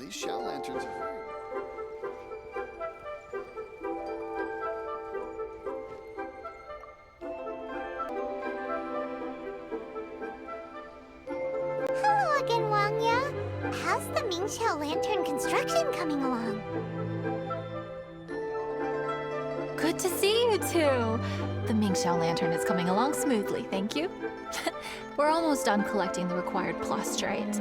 these shell lanterns are very... Hello again, Wangya. How's the Mingxiao lantern construction coming along? Good to see you two. The Mingxiao lantern is coming along smoothly, thank you. We're almost done collecting the required plastrite.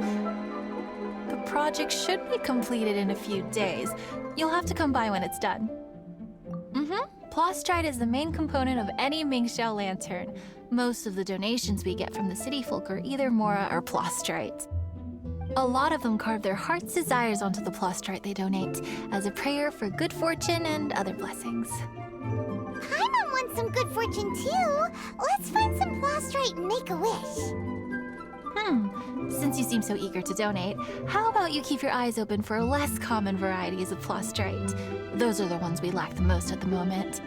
The project should be completed in a few days. You'll have to come by when it's done. Plastrite is the main component of any Mingxiao lantern. Most of the donations we get from the city folk are either mora or plastrite. A lot of them carve their heart's desires onto the plastrite they donate as a prayer for good fortune and other blessings. Paimon wants some good fortune too. Let's find some plastrite and make a wish. Since you seem so eager to donate, how about you keep your eyes open for less common varieties of plastrite? Those are the ones we lack the most at the moment.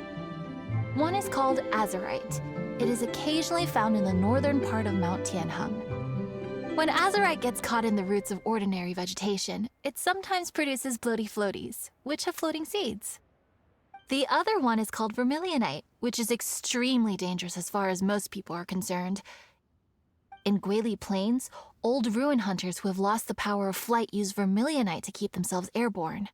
One is called azurite. It is occasionally found in the northern part of Mount Tianheng. When azurite gets caught in the roots of ordinary vegetation, it sometimes produces bloaty floaties, which have floating seeds. The other one is called vermilionite, which is extremely dangerous as far as most people are concerned. In Guili Plains, old ruin hunters who have lost the power of flight use vermilionite to keep themselves airborne.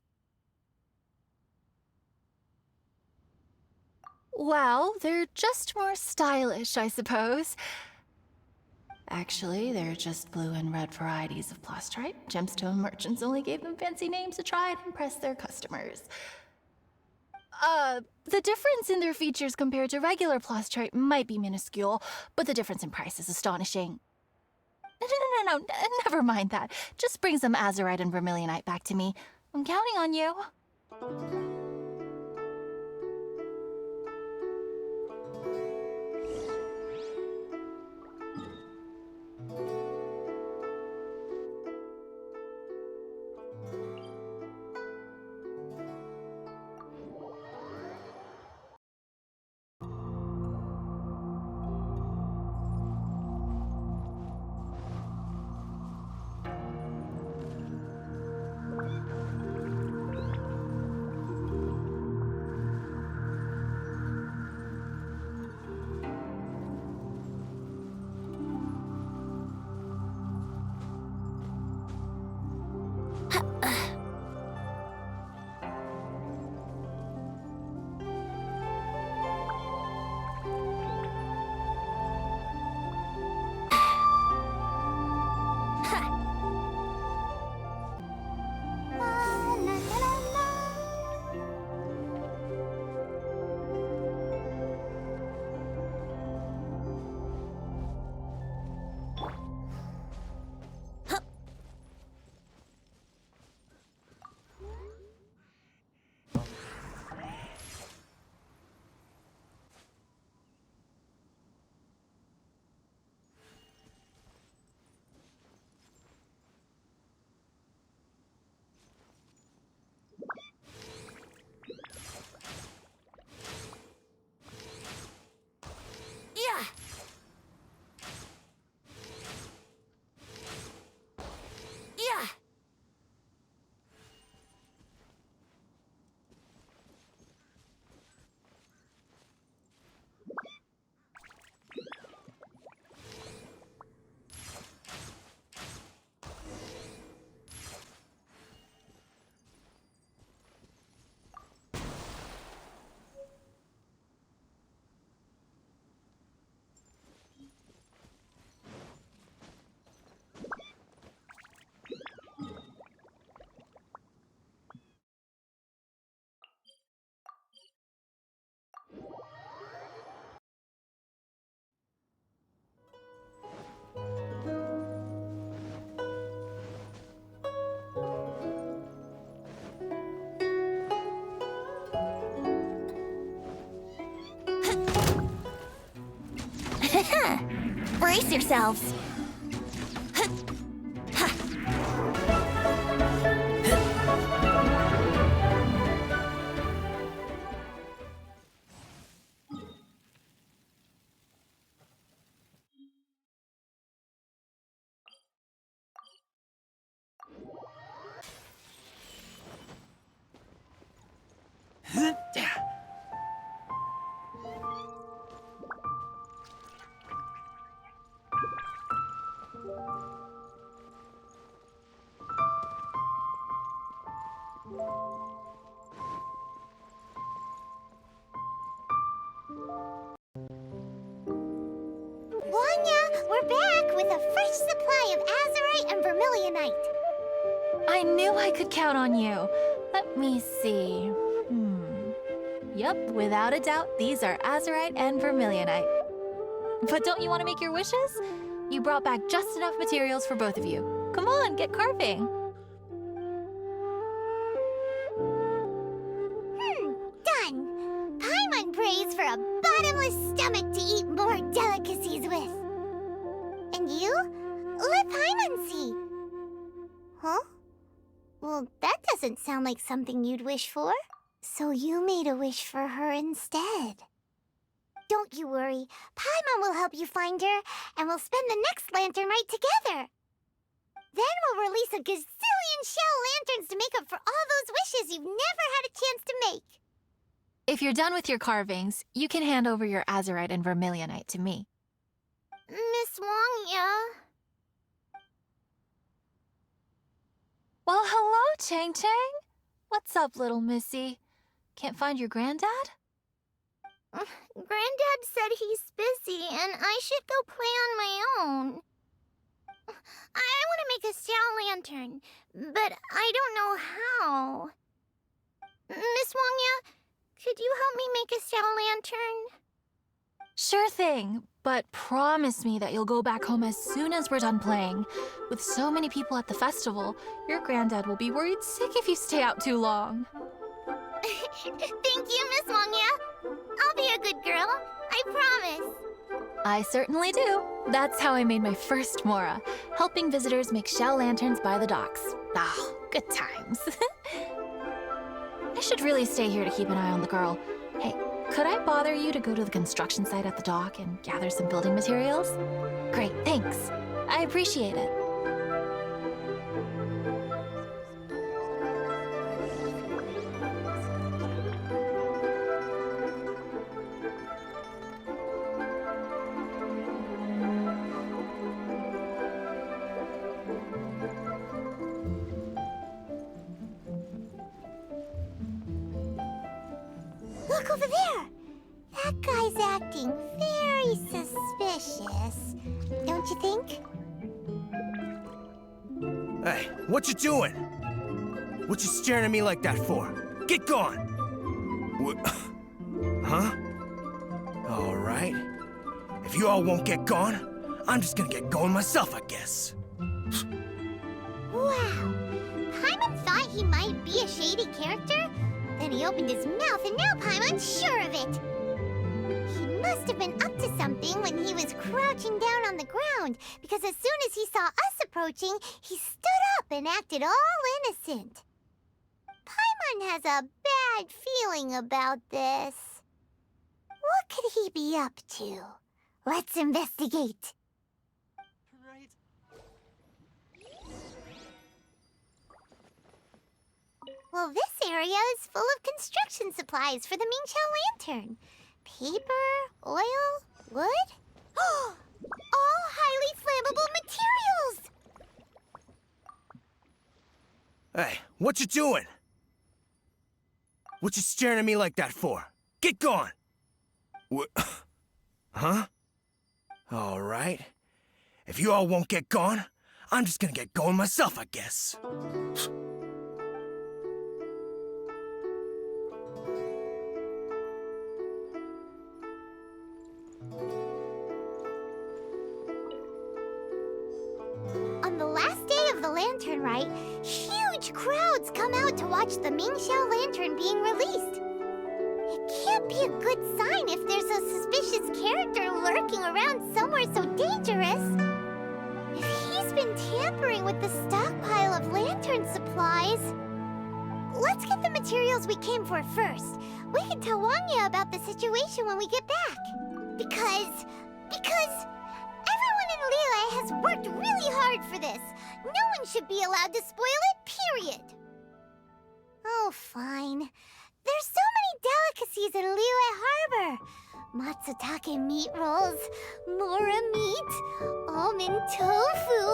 Well, they're just more stylish, I suppose. Actually, they're just blue and red varieties of plastrite. Gemstone merchants only gave them fancy names to try and impress their customers. The difference in their features compared to regular plastrite might be minuscule, but the difference in price is astonishing. No, never mind that. Just bring some azurite and vermilionite back to me. I'm counting on you. Brace yourselves. We're back with a fresh supply of azurite and vermilionite. I knew I could count on you. Let me see. Yep, without a doubt, these are azurite and vermilionite. But don't you want to make your wishes? You brought back just enough materials for both of you. Come on, get carving. Done. Paimon prays for a bottomless stomach to eat more delicacies with. And you? Let Paimon see. Huh? Well, that doesn't sound like something you'd wish for. So you made a wish for her instead. Don't you worry. Paimon will help you find her, and we'll spend the next lantern right together. Then we'll release a gazillion shell lanterns to make up for all those wishes you've never had a chance to make. If you're done with your carvings, you can hand over your azurite and vermilionite to me. Miss Wangya. Well, hello, Chang Chang. What's up, little missy? Can't find your granddad? Granddad said he's busy and I should go play on my own. I want to make a shell lantern, but I don't know how. Miss Wangya, could you help me make a shell lantern? Sure thing, but promise me that you'll go back home as soon as we're done playing. With so many people at the festival, your granddad will be worried sick if you stay out too long. Thank you, Miss Wangya. I'll be a good girl. I promise. I certainly do. That's how I made my first Mora, helping visitors make shell lanterns by the docks. Ah, good times. I should really stay here to keep an eye on the girl. Hey, could I bother you to go to the construction site at the dock and gather some building materials? Great, thanks. I appreciate it. Look over there. That guy's acting very suspicious. Don't you think? Hey, what you doing? What you staring at me like that for? Get gone! Huh? All right. If you all won't get gone, I'm just gonna get going myself, I guess. Wow. Paimon thought he might be a shady character. Then he opened his mouth and now Paimon's sure of it. He must have been up to something when he was crouching down on the ground, because as soon as he saw us approaching, he stood up and acted all innocent. Paimon has a bad feeling about this. What could he be up to? Let's investigate. Right. Well, this area is full of construction supplies for the Mingqiao lantern. Paper, oil, wood. All highly flammable materials! Hey, what you doing? What you staring at me like that for? Get gone! Huh? All right. If you all won't get gone, I'm just gonna get going myself, I guess. On the last day of the lantern rite, huge crowds come out to watch the Mingqiao lantern being released. It can't be a good sign if there's a suspicious character lurking around somewhere so dangerous. If he's been tampering with the stockpile of lantern supplies... Let's get the materials we came for first. We can tell Wangya about the situation when we get back. Because everyone in Liyue has worked really hard for this. No one should be allowed to spoil it, period. Oh, fine. There's so many delicacies in Liyue Harbor. Matsutake meat rolls, mora meat, almond tofu.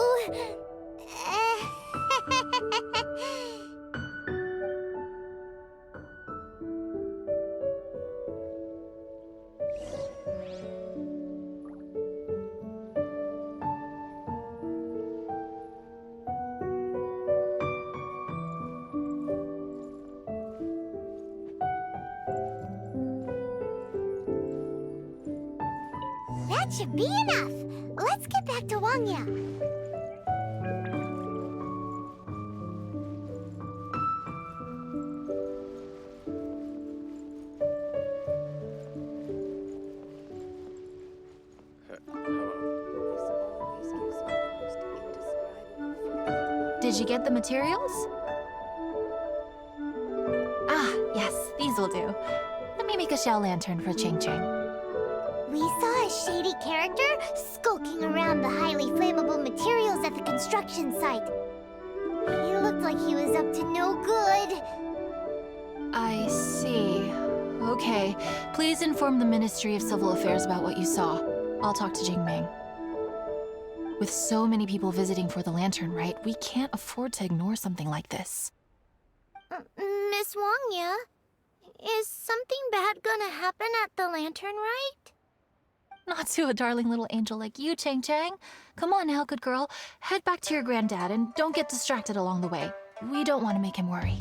should be enough. Let's get back to Wangya. Did you get the materials? Ah, yes, these will do. Let me make a shell lantern for Ching Ching. We saw a shady character skulking around the highly flammable materials at the construction site. He looked like he was up to no good. I see. Okay, please inform the Ministry of Civil Affairs about what you saw. I'll talk to Jingming. With so many people visiting for the lantern rite, we can't afford to ignore something like this. Miss Wangya, is something bad gonna happen at the lantern rite? Not to a darling little angel like you, Chang Chang. Come on now, good girl. Head back to your granddad and don't get distracted along the way. We don't want to make him worry.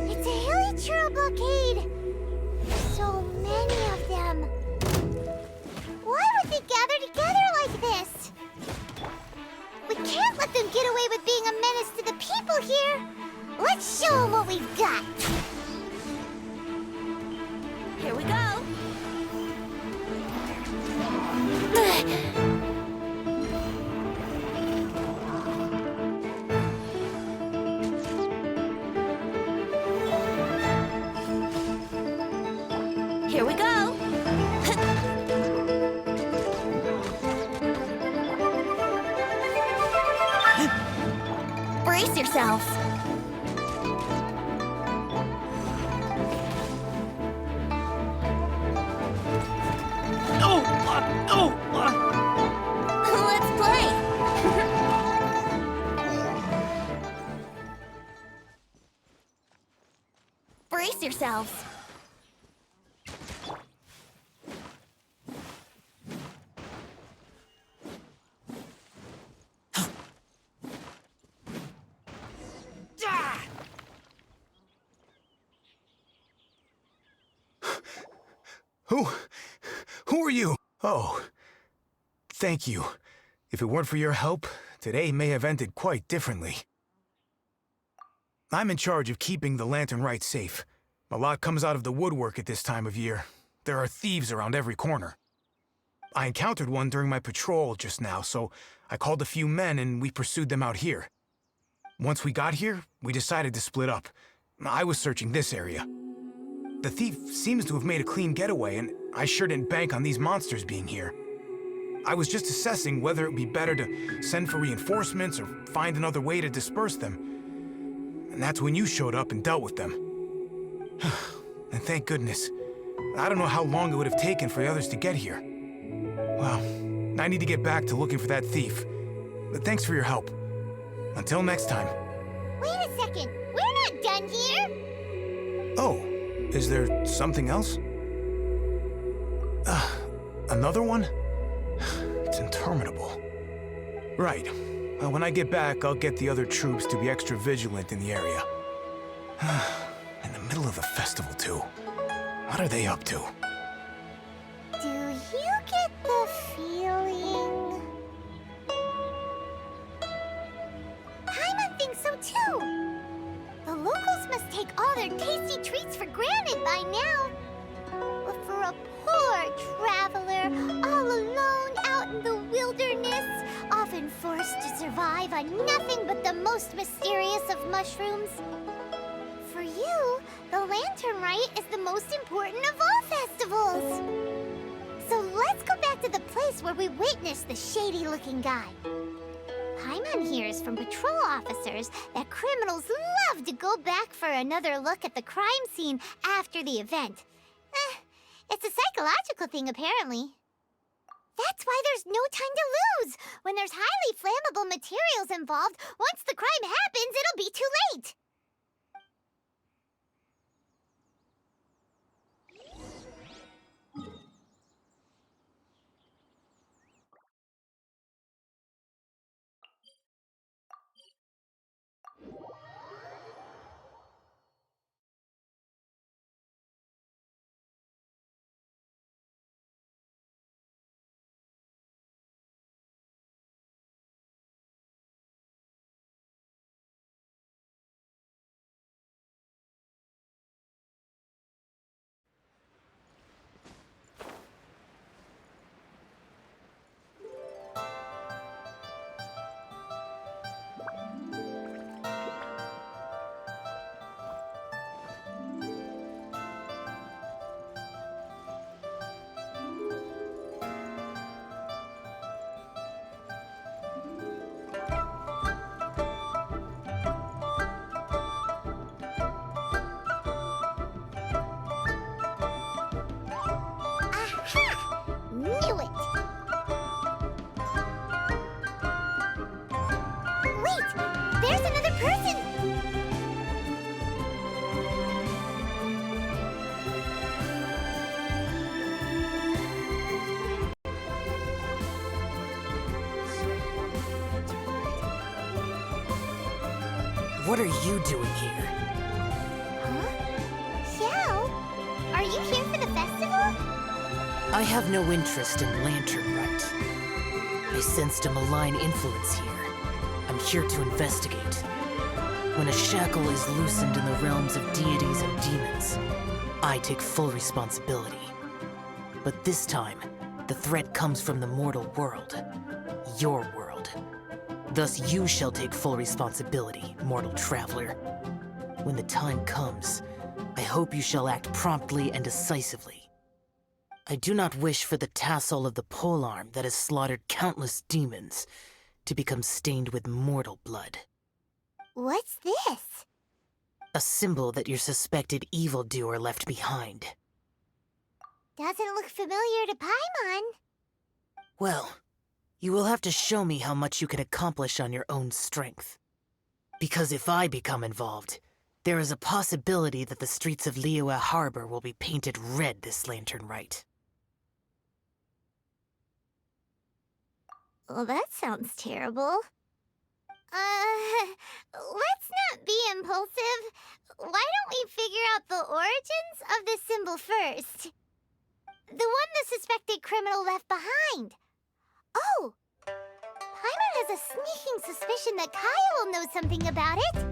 It's a hilly churro blockade! So many of them! Why would they gather together like this? We can't let them get away with being a menace to the people here! Let's show them what we've got! Here we go! Here we go! Brace yourselves! Let's play! Brace yourselves! Who are you? Oh, thank you. If it weren't for your help, today may have ended quite differently. I'm in charge of keeping the lantern rite safe. A lot comes out of the woodwork at this time of year. There are thieves around every corner. I encountered one during my patrol just now, so I called a few men and we pursued them out here. Once we got here, we decided to split up. I was searching this area. The thief seems to have made a clean getaway, and I sure didn't bank on these monsters being here. I was just assessing whether it would be better to send for reinforcements or find another way to disperse them. And that's when you showed up and dealt with them. And thank goodness. I don't know how long it would have taken for the others to get here. Well, I need to get back to looking for that thief. But thanks for your help. Until next time. Wait a second! We're not done here! Oh, is there something else? Another one? It's interminable. Right. Well, when I get back, I'll get the other troops to be extra vigilant in the area. In the middle of the festival, too. What are they up to? Do you get the feeling... Paimon thinks so too! The locals must take all their tasty treats for granted by now. But for a poor traveler, all alone out in the wilderness, often forced to survive on nothing but the most mysterious of mushrooms. For you, the Lantern Rite is the most important of all festivals. So let's go back to the place where we witnessed the shady-looking guy. Paimon hears from patrol officers that criminals love to go back for another look at the crime scene after the event. It's a psychological thing, apparently. That's why there's no time to lose. When there's highly flammable materials involved, once the crime happens, it'll be too late. Knew it! Wait! There's another person! What are you doing here? Huh? Xiao? Are you here for the festival? I have no interest in Lantern Rite. I sensed a malign influence here. I'm here to investigate. When a shackle is loosened in the realms of deities and demons, I take full responsibility. But this time, the threat comes from the mortal world. Your world. Thus you shall take full responsibility, mortal traveler. When the time comes, I hope you shall act promptly and decisively. I do not wish for the tassel of the polearm that has slaughtered countless demons to become stained with mortal blood. What's this? A symbol that your suspected evildoer left behind. Doesn't look familiar to Paimon. Well, you will have to show me how much you can accomplish on your own strength. Because if I become involved, there is a possibility that the streets of Liyue Harbor will be painted red this Lantern Rite. Well, that sounds terrible. Let's not be impulsive. Why don't we figure out the origins of this symbol first? The one the suspected criminal left behind. Oh! Paimon has a sneaking suspicion that Kaya will know something about it.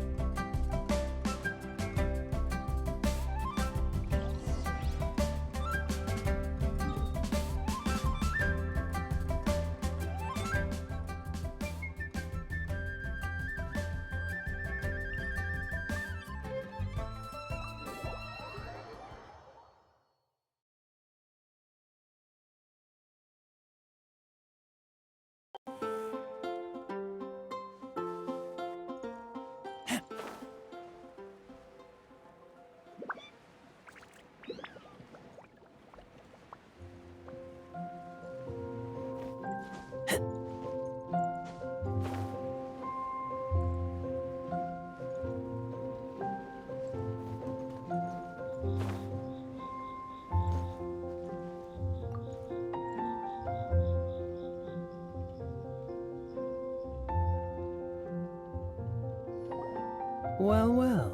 Well, well.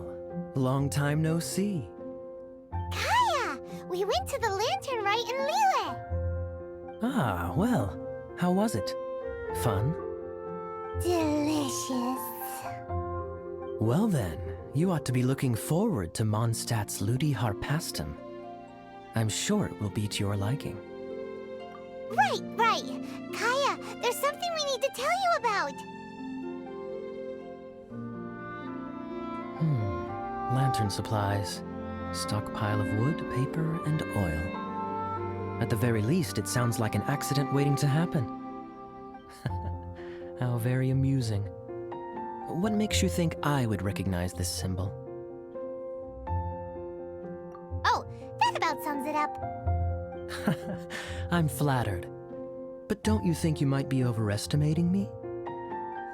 Long time no see. Kaya! We went to the Lantern Rite in Liyue. Ah, well. How was it? Fun? Delicious. Well then, you ought to be looking forward to Mondstadt's Ludi Harpastum. I'm sure it will be to your liking. Right. Kaya, there's something we need to tell you about. Lantern supplies. Stockpile of wood, paper, and oil. At the very least, it sounds like an accident waiting to happen. How very amusing. What makes you think I would recognize this symbol? Oh, that about sums it up. I'm flattered. But don't you think you might be overestimating me?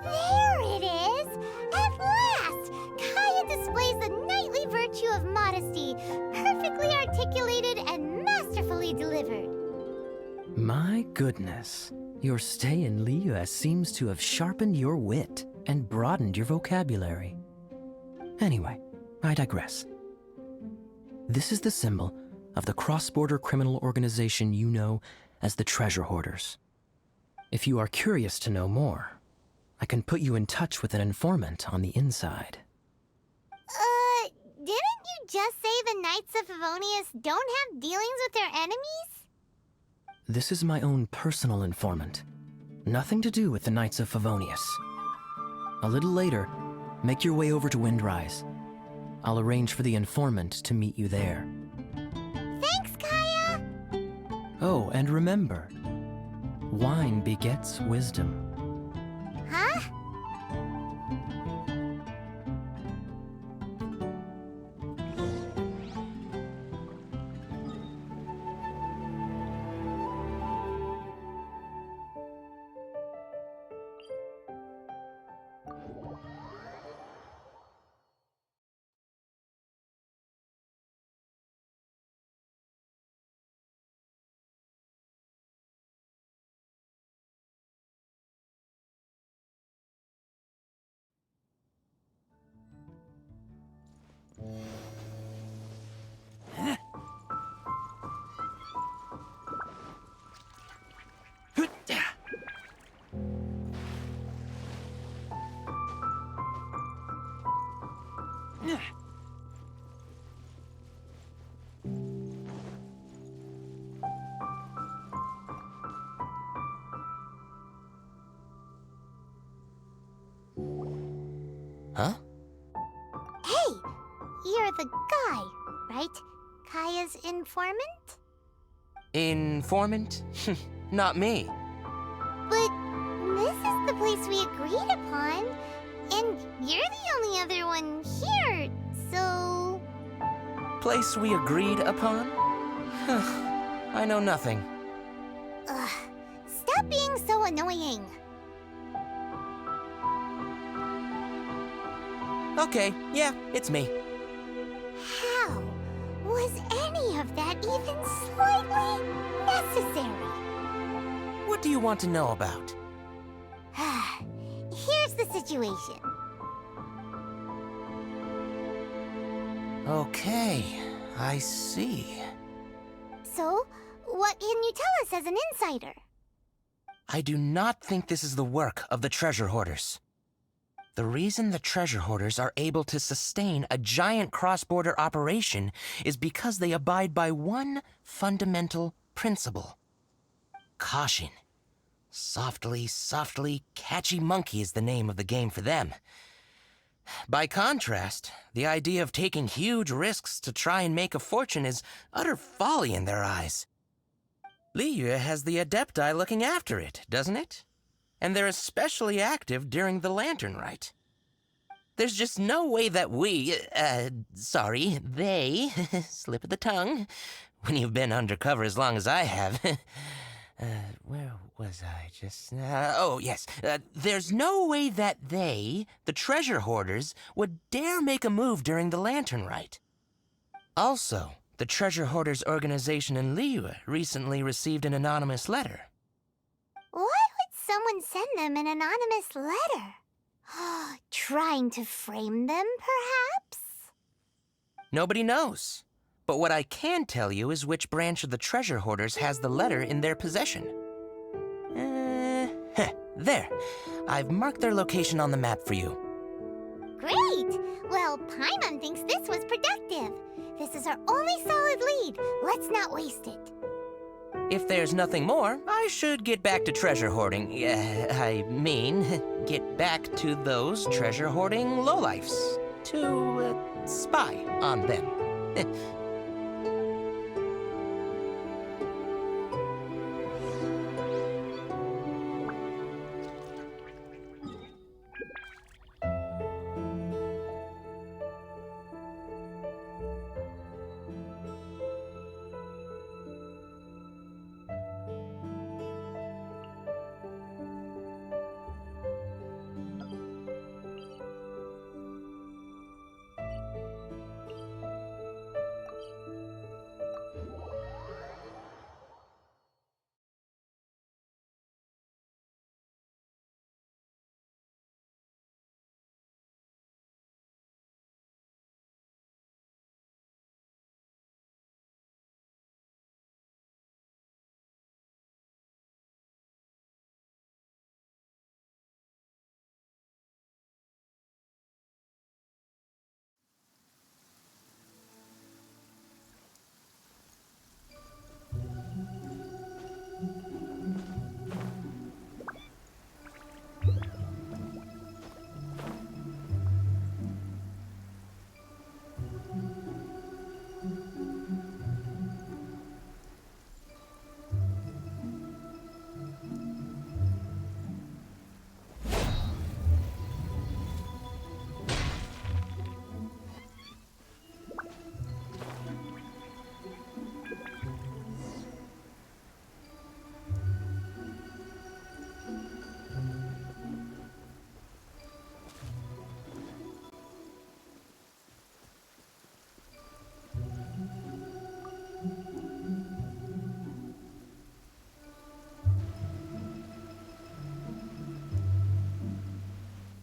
There it is! At last! Kaya displays the knightly virtue of modesty, perfectly articulated and masterfully delivered. My goodness. Your stay in Liyue seems to have sharpened your wit and broadened your vocabulary. Anyway, I digress. This is the symbol of the cross-border criminal organization you know as the Treasure Hoarders. If you are curious to know more, I can put you in touch with an informant on the inside. Didn't you just say the Knights of Favonius don't have dealings with their enemies? This is my own personal informant. Nothing to do with the Knights of Favonius. A little later, make your way over to Windrise. I'll arrange for the informant to meet you there. Thanks, Kaya! Oh, and remember, wine begets wisdom. Huh? Huh? Hey! You're the guy, right? Kaya's informant? Informant? Not me. But this is the place we agreed upon, and you're the only other one here, so... Place we agreed upon? I know nothing. Ugh, stop being so annoying. Okay, yeah, it's me. How was any of that even slightly necessary? What do you want to know about? Here's the situation. Okay, I see. So, what can you tell us as an insider? I do not think this is the work of the Treasure Hoarders. The reason the Treasure Hoarders are able to sustain a giant cross-border operation is because they abide by one fundamental principle. Caution. Softly, softly, catchy monkey is the name of the game for them. By contrast, the idea of taking huge risks to try and make a fortune is utter folly in their eyes. Liyue has the Adepti looking after it, doesn't it? And they're especially active during the Lantern Rite. There's just no way that they, slip of the tongue, when you've been undercover as long as I have. Where was I just now? Oh, yes. There's no way that they, the Treasure Hoarders, would dare make a move during the Lantern Rite. Also, the Treasure Hoarders organization in Liyue recently received an anonymous letter. Why would someone send them an anonymous letter? Trying to frame them, perhaps? Nobody knows. But what I can tell you is which branch of the Treasure Hoarders has the letter in their possession. There. I've marked their location on the map for you. Great! Well, Paimon thinks this was productive. This is our only solid lead. Let's not waste it. If there's nothing more, I should get back to treasure hoarding. Get back to those treasure hoarding lowlifes. To, spy on them.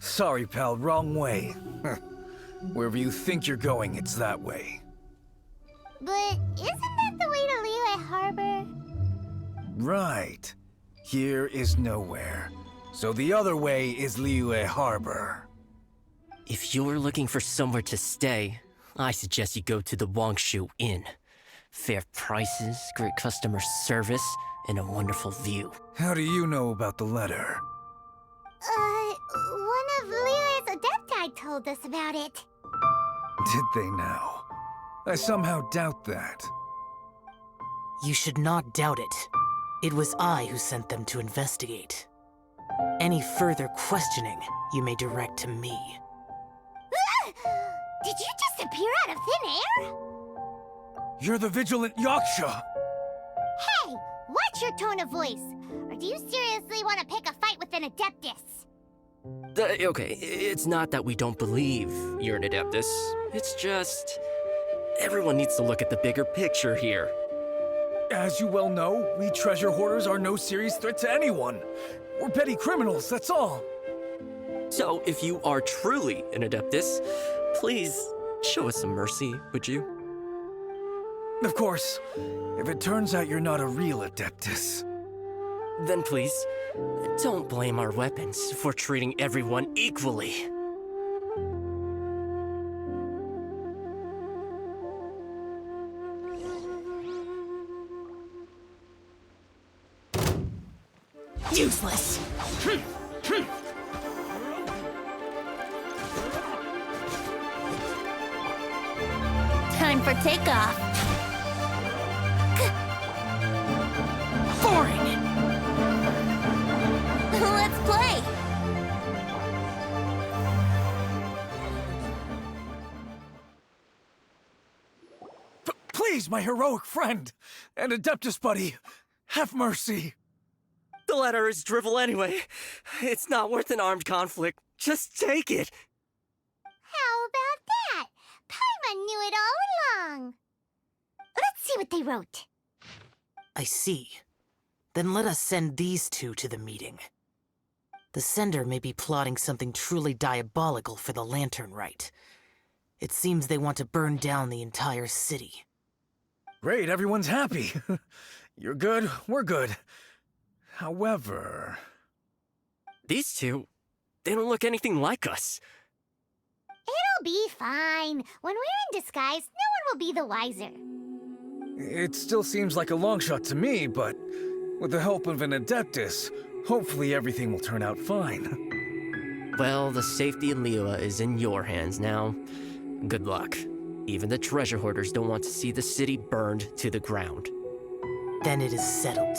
Sorry, pal, wrong way. Wherever you think you're going, it's that way. But isn't that the way to Liyue Harbor? Right. Here is nowhere. So the other way is Liyue Harbor. If you're looking for somewhere to stay, I suggest you go to the Wangshu Inn. Fair prices, great customer service, and a wonderful view. How do you know about the letter? One of Liyue's Adepti told us about it. Did they now? I somehow doubt that. You should not doubt it. It was I who sent them to investigate. Any further questioning you may direct to me. Did you just appear out of thin air? You're the vigilant Yaksha! Hey, watch your tone of voice. Or do you seriously want to pick a fight with an Adeptus? Okay, it's not that we don't believe you're an Adeptus. It's just... everyone needs to look at the bigger picture here. As you well know, we treasure hoarders are no serious threat to anyone. We're petty criminals, that's all. So, if you are truly an Adeptus, please show us some mercy, would you? Of course, if it turns out you're not a real Adeptus. Then please, don't blame our weapons for treating everyone equally. Useless! Time for takeoff. Boring! Let's play. Please, my heroic friend and Adeptus buddy, have mercy. The letter is drivel anyway. It's not worth an armed conflict. Just take it. How about that? Paimon knew it all along. Let's see what they wrote. I see. Then let us send these two to the meeting. The sender may be plotting something truly diabolical for the Lantern Rite. It seems they want to burn down the entire city. Great, everyone's happy. You're good, we're good. However... These two, they don't look anything like us. It'll be fine. When we're in disguise, no one will be the wiser. It still seems like a long shot to me, but with the help of an Adeptus, hopefully everything will turn out fine. Well, the safety in Liyue is in your hands now. Good luck. Even the treasure hoarders don't want to see the city burned to the ground. Then it is settled.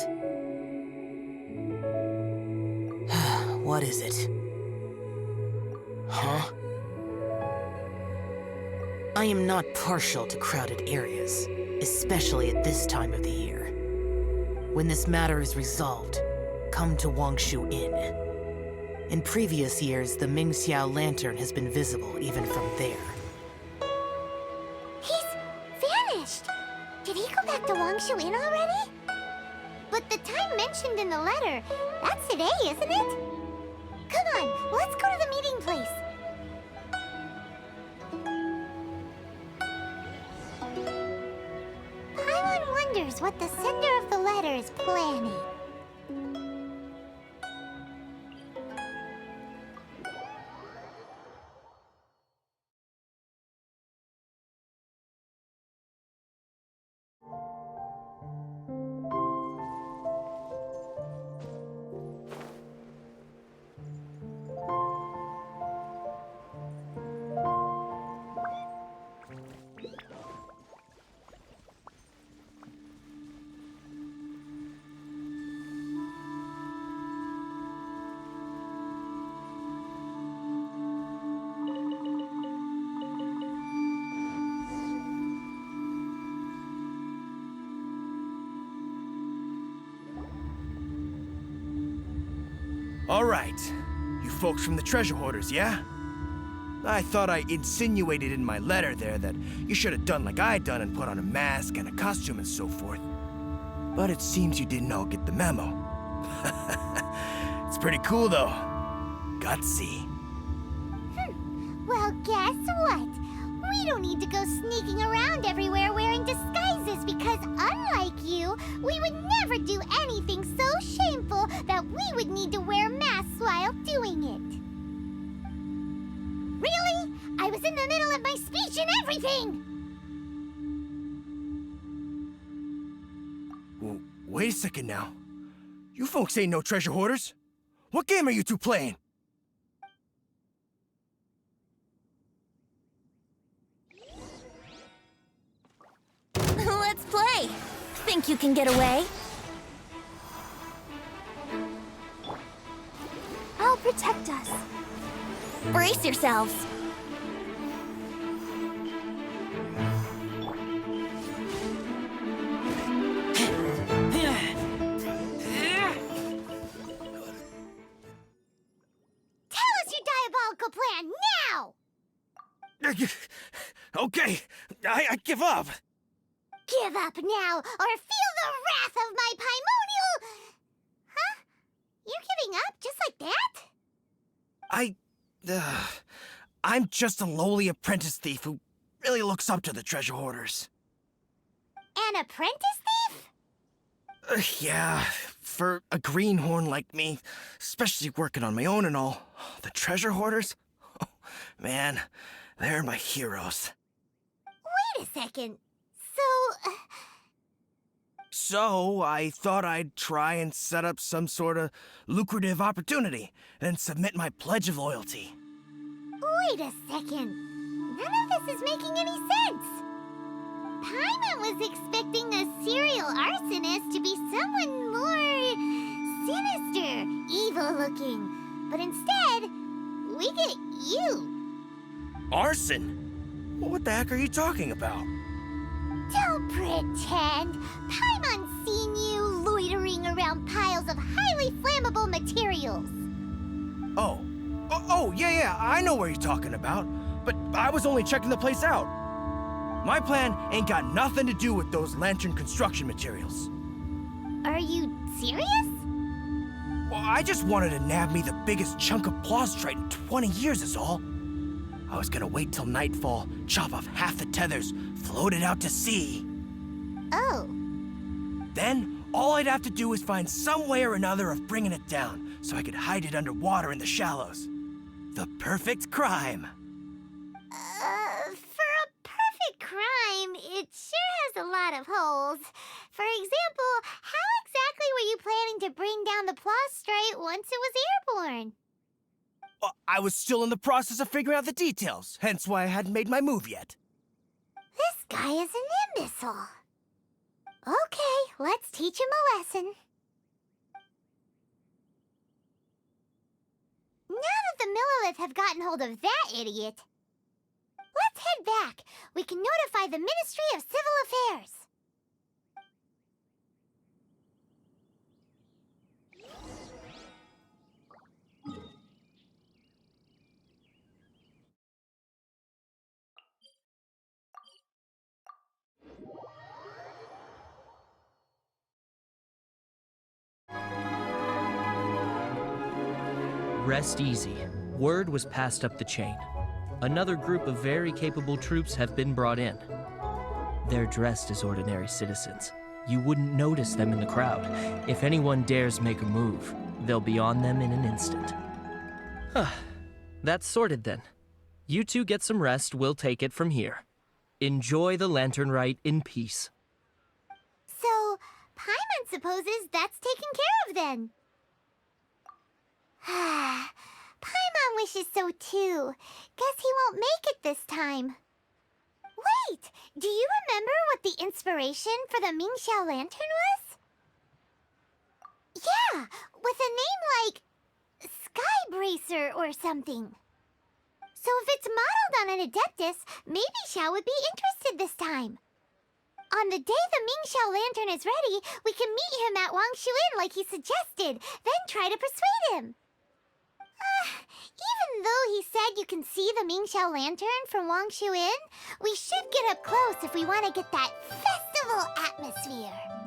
What is it? Huh? I am not partial to crowded areas, especially at this time of the year. When this matter is resolved, come to Wangshu Inn. In previous years, the Mingxiao lantern has been visible even from there. He's vanished. Did he go back to Wangshu Inn already? But the time mentioned in the letter, that's today, isn't it? Come on, let's go to the meeting place. Paimon wonders what the sender of the letter is planning. All right. You folks from the treasure hoarders, yeah? I thought I insinuated in my letter there that you should have done like I done and put on a mask and a costume and so forth. But it seems you didn't all get the memo. It's pretty cool, though. Gutsy. guess what? We don't need to go sneaking around everywhere wearing disguises because unlike you, we would never do anything so shameful that we would need to wear masks while doing it. Really? I was in the middle of my speech and everything! Wait a second now. You folks ain't no treasure hoarders. What game are you two playing? Let's play. Think you can get away? I'll protect us. Brace yourselves. Tell us your diabolical plan now! Okay, I give up. Give up now, or feel the wrath of my Paimonial... Huh? You're giving up just like that? I'm just a lowly apprentice thief who really looks up to the treasure hoarders. An apprentice thief? Yeah, for a greenhorn like me, especially working on my own and all, the treasure hoarders? Oh, man, they're my heroes. Wait a second. So, I thought I'd try and set up some sort of lucrative opportunity, and submit my pledge of loyalty. Wait a second. None of this is making any sense. Paimon was expecting the serial arsonist to be someone more sinister, evil-looking. But instead, we get you. Arson? What the heck are you talking about? Don't pretend. Paimon's seen you loitering around piles of highly flammable materials. Oh, yeah, I know what you're talking about. But I was only checking the place out. My plan ain't got nothing to do with those lantern construction materials. Are you serious? Well, I just wanted to nab me the biggest chunk of plaustrite in 20 years is all. I was gonna wait till nightfall, chop off half the tethers, float it out to sea. Oh. Then, all I'd have to do is find some way or another of bringing it down, so I could hide it underwater in the shallows. The perfect crime. For a perfect crime, it sure has a lot of holes. For example, how exactly were you planning to bring down the plaustrite once it was airborne? Well, I was still in the process of figuring out the details, hence why I hadn't made my move yet. This guy is an imbecile. Okay, let's teach him a lesson. Now that the Millilith have gotten hold of that idiot, let's head back. We can notify the Ministry of Civil Affairs. Rest easy. Word was passed up the chain. Another group of very capable troops have been brought in. They're dressed as ordinary citizens. You wouldn't notice them in the crowd. If anyone dares make a move, they'll be on them in an instant. That's sorted then. You two get some rest, we'll take it from here. Enjoy the lantern rite in peace. So, Paimon supposes that's taken care of then. Paimon wishes so too. Guess he won't make it this time. Wait, do you remember what the inspiration for the Mingxiao lantern was? Yeah, with a name like Sky Bracer or something. So if it's modeled on an Adeptus, maybe Xiao would be interested this time. On the day the Mingxiao lantern is ready, we can meet him at Wangshu Inn like he suggested, then try to persuade him. Even though he said you can see the Mingxiao lantern from Wangshu Inn, we should get up close if we want to get that festival atmosphere.